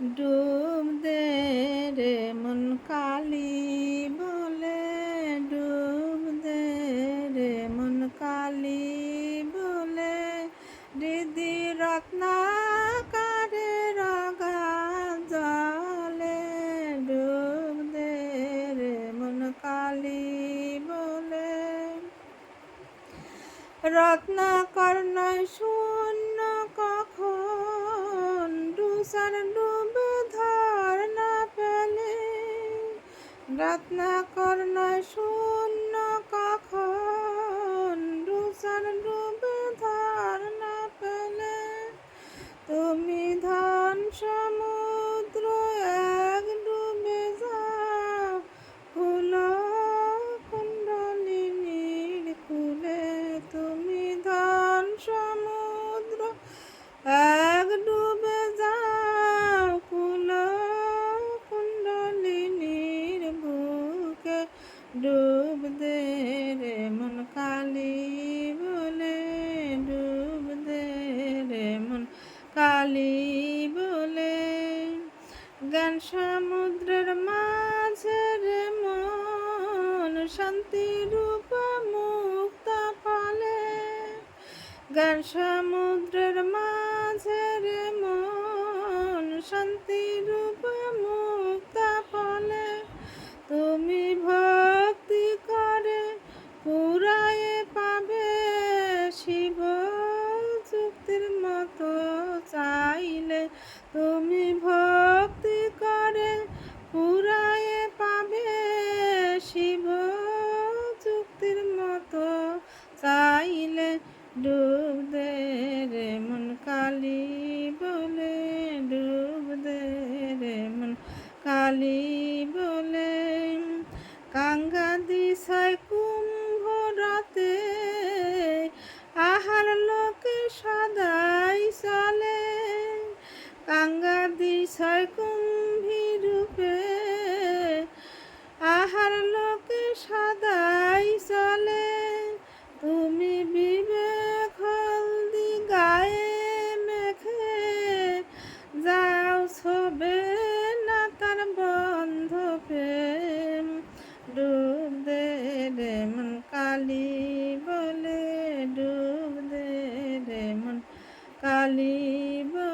ডুব দে রে মন কালি বলে, ডুব দে রে মন কালি বলে, হৃদি রত্নাকারে রগা জলে, ডুব দে রে মন কালি বলে। রত্নাকর নয় শূন্য কখন, দুসার ডুব ধর না পেলে। রত্নাকর নয় শূন্য কখন, দুসার ডুব ধর না পেলে। তুমি ধন সমুদ্র এক ডুবে যাও, ফুলো কুণ্ডলিনীর কুলে। তুমি ধন সমুদ্র এক ডুবে যাও, ফুলো কুণ্ডলিনীর বুকে। ডুব দে রে মন কালি বলে, ডুব দে রে মন কালি বলে। জ্ঞান সমুদ্রের মাঝে রে মন শান্তি রূপ মুক্ত পালে। জ্ঞান সমুদ্রের মাঝে রে মন শান্তি রূপ মুক্ত পালে। তুমি ভক্তি করে পুরায়ে পাবে, শিব যুক্তির মতো চাইলে। তুমি ভক্তি করে পুরায়ে পাবে, শিব যুক্তির মতো চাইলে। ডুব দে রে মন কালি বলে, ডুব দে রে মন কালি বলে। কাঙ্গা দিশায় কুম্ভ রাতে, আহার লোকে সদাই চলে। কাঙ্গা দিশায় কুম্ভী রূপে, আহার লোকে সদাই চলে। তুমি বিবেক হলদি গায়ে মেখে, যাও ছবে না তার বন্ধ প্রেম। ডুব দে রে মন কালি বলে, ডুব দে রে মন কালি বলে।